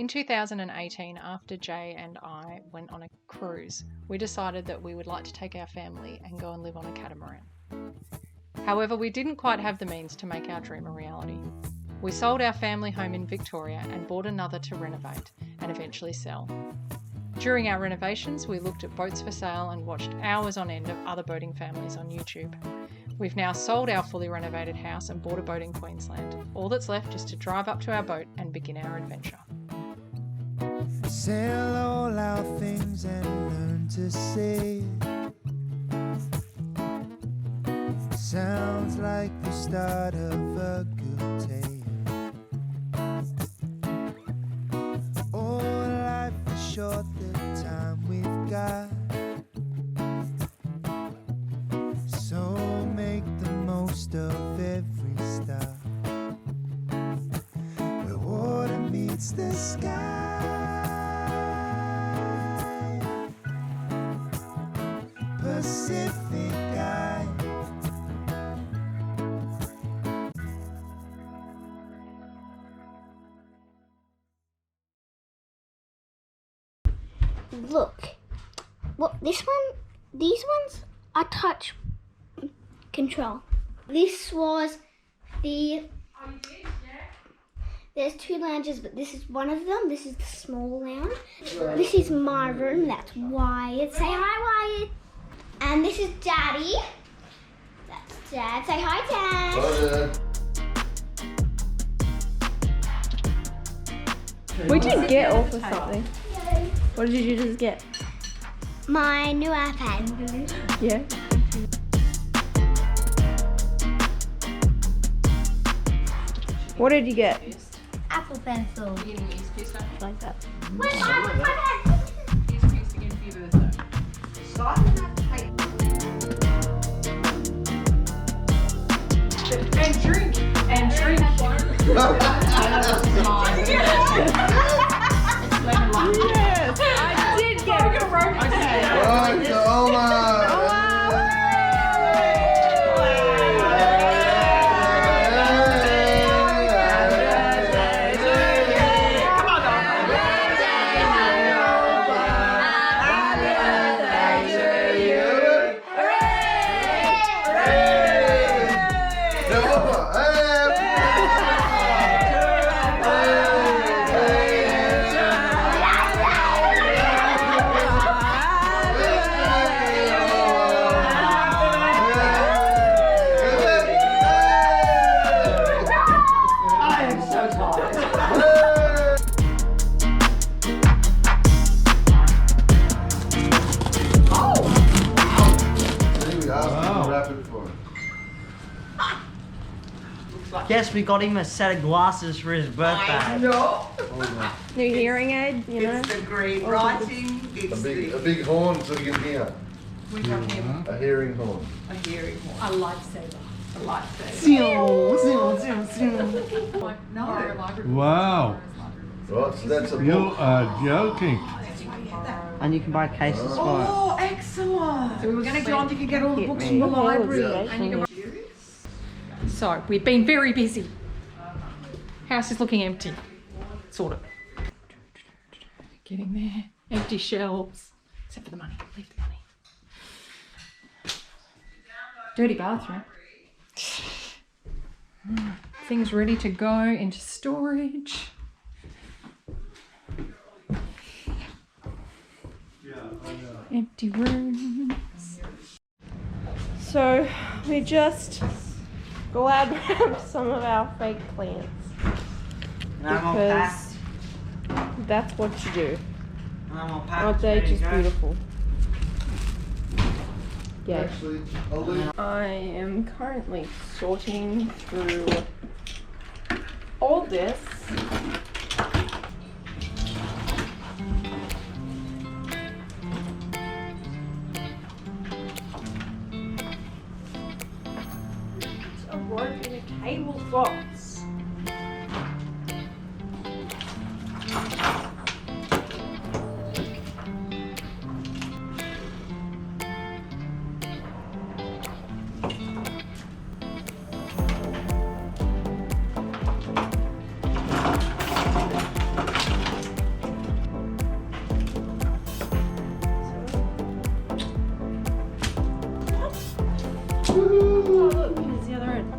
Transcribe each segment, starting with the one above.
In 2018, after Jay and I went on a cruise, we decided that we would like to take our family and go and live on a catamaran. However, we didn't quite have the means to make our dream a reality. We sold our family home in Victoria and bought another to renovate and eventually sell. During our renovations, we looked at boats for sale and watched hours on end of other boating families on YouTube. We've now sold our fully renovated house and bought a boat in Queensland. All that's left is to drive up to our boat and begin our adventure. Sell all our things and learn to say it. Sounds like the start of a good tale. Oh, life is short, the time we've got, so make the most of every stop. Where water meets the sky, Pacificae. Look, what these ones are touch control. This was the. There's two lounges, but this is one of them. This is the small lounge. This is my room. That's Wyatt. Say hi, Wyatt. And this is Daddy. That's Dad. Say hi, Dad. We didn't get off or something. What did you just get? My new iPad. Yeah. What did you get? Apple pencil. Like that. Where's my iPad? And drink! And drink! Yes! I did get it! Guess we got him a set of glasses for his birthday. No, New hearing aid, you know? it's the great writing. It's A big horn so you can hear. We got him A hearing horn. a hearing horn. a lifesaver. A lightsaber. No. Wow, Right, so that's a you book. are joking. And you can buy cases for it. Oh, excellent. So we were going to go on, you could get all the books from the library. And you can... So, we've been very busy. House is looking empty. Sort of. Getting there. Empty shelves. Except for the money. Leave the money. Dirty bathroom. Things ready to go into storage. Empty rooms. So we just glad wrapped some of our fake plants because that's what you do. Aren't they just beautiful? Yeah. Actually, I'll leave. I am currently sorting through all this. A rope in a cable box. look, here's the other end.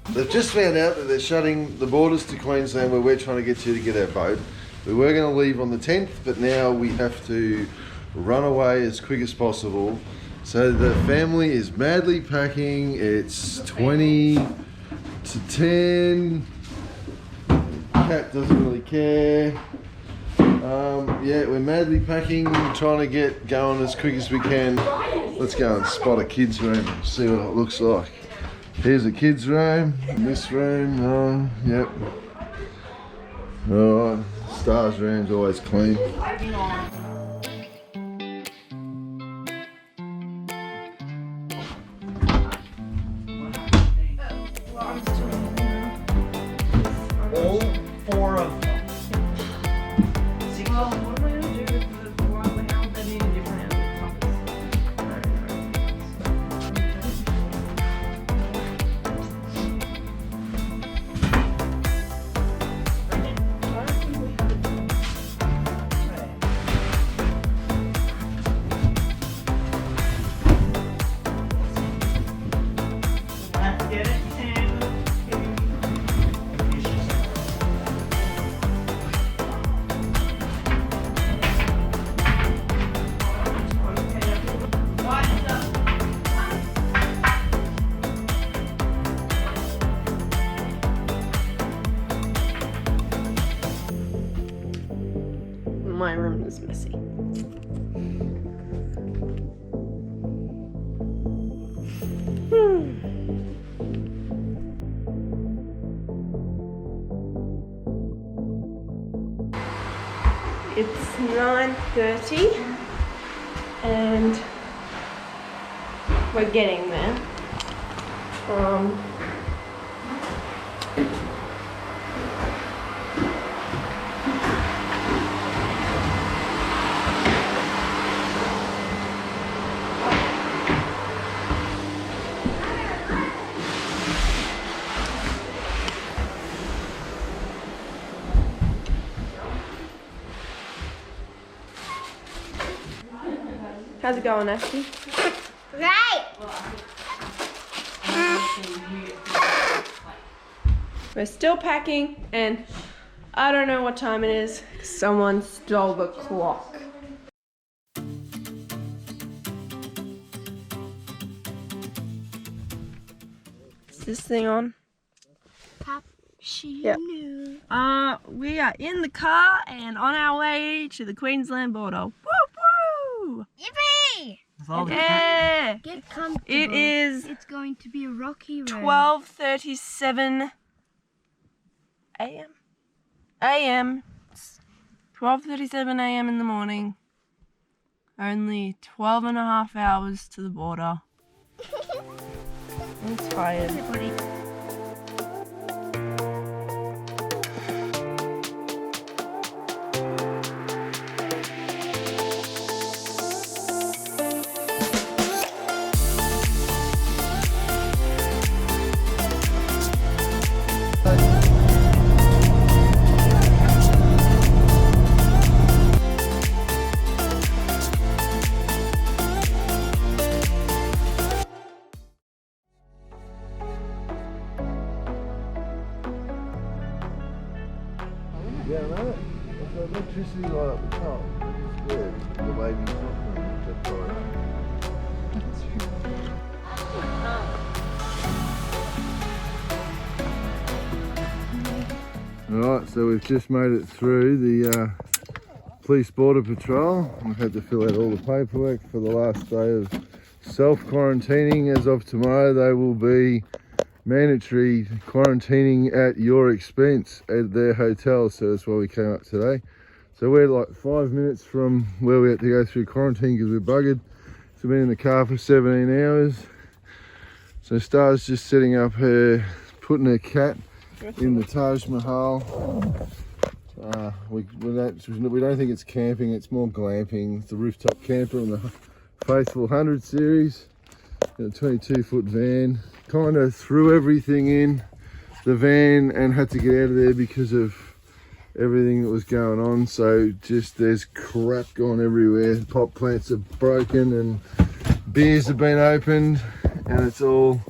They've just found out that they're shutting the borders to Queensland where we're trying to get to get our boat. We were going to leave on the 10th, but now we have to run away as quick as possible. So the family is madly packing. It's 20 to 10. Cat doesn't really care. Yeah, we're madly packing, trying to get going as quick as we can. Let's go and spot a kid's room, see what it looks like. Here's a kid's room, this room, yep. Alright, Star's room's always clean. All 4 of them. Well, what am I going to do with the one how they need a different Let's get it, Sam. My room is messy. It's 9:30 and we're getting there. How's it going, Ashley? Right. We're still packing and I don't know what time it is. Someone stole the clock. Is this thing on? Yep. We are in the car and on our way to the Queensland border. Woo woo! Yippee! Yeah! Get comfortable. It is It's going to be a rocky road. 12:37 a.m. 12:37 a.m. in the morning. Only 12 and a half hours to the border. I'm tired. Yeah, I know. There's the electricity light up the top. It's weird. The lady's talking just Alright, so we've just made it through the police border patrol. We've had to fill out all the paperwork for the last day of self-quarantining. As of tomorrow, they will be mandatory quarantining at your expense at their hotel, so that's why we came up today. So we're like 5 minutes from where we had to go through quarantine because we're buggered. So we've been in the car for 17 hours. So Star's just setting up her, putting her cat in the Taj Mahal. We don't think it's camping, it's more glamping. It's the rooftop camper on the Faithful 100 series. Got a 22-foot van. Kind of threw everything in the van and had to get out of there because of everything that was going on. So just there's crap gone everywhere. Pot plants are broken and beers have been opened, and it's all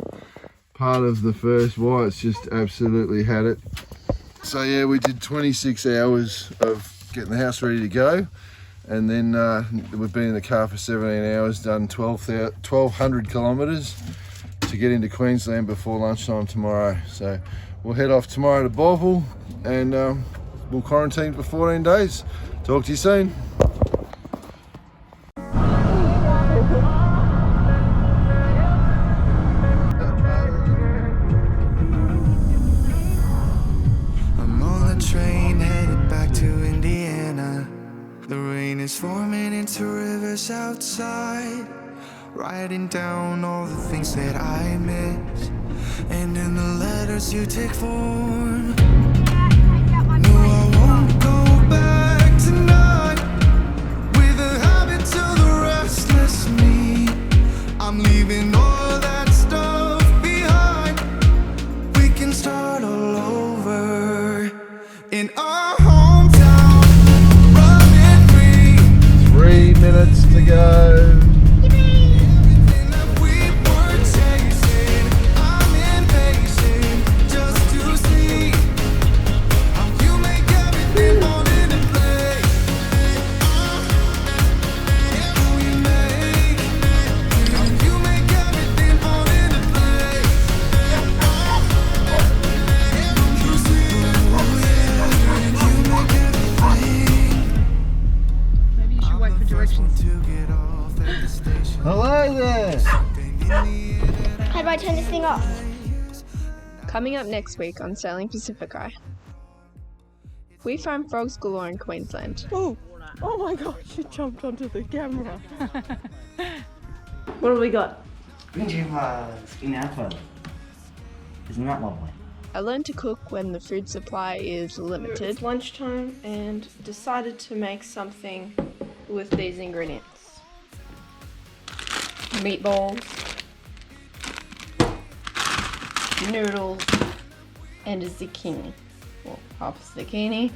part of the first why. It's just absolutely had it. So yeah, we did 26 hours of getting the house ready to go, and then we've been in the car for 17 hours, done 1,200 kilometres to get into Queensland before lunchtime tomorrow. So we'll head off tomorrow to Bovril, and we'll quarantine for 14 days. Talk to you soon. I'm on the train headed back to Indiana. The rain is forming into rivers outside, writing down all the things that I miss, and in the letters you take form. No, I won't go back tonight with the habits of the restless me. I'm leaving all that stuff behind. We can start all over in our hometown, running free. 3 minutes to go. Everything that we were chasing, I'm impatient just to see how you make everything fall into place. How you make everything fall into place. You see, you make everything. Maybe you should wait for directions. To get off at the station. Hello there. How do I turn this thing off? Coming up next week on Sailing Pacificae, we find frogs galore in Queensland. Oh my gosh, you jumped onto the camera. What have we got? Green flags in Alpha. Isn't that lovely? I learned to cook when the food supply is limited. It's lunchtime and decided to make something with these ingredients. Meatballs, noodles, and a zucchini. Well, half a zucchini.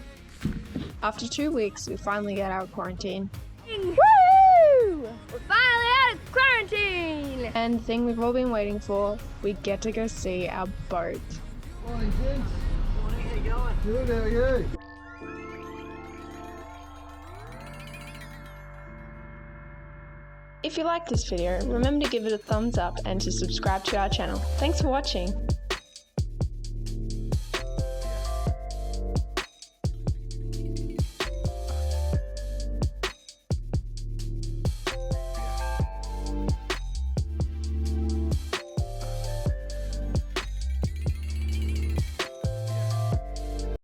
After 2 weeks, we finally get out of quarantine. Woo! We're finally out of quarantine! And the thing we've all been waiting for, we get to go see our boat. Morning, gents. Morning, how you going? Good, how are you? If you like this video, remember to give it a thumbs up and to subscribe to our channel. Thanks for watching.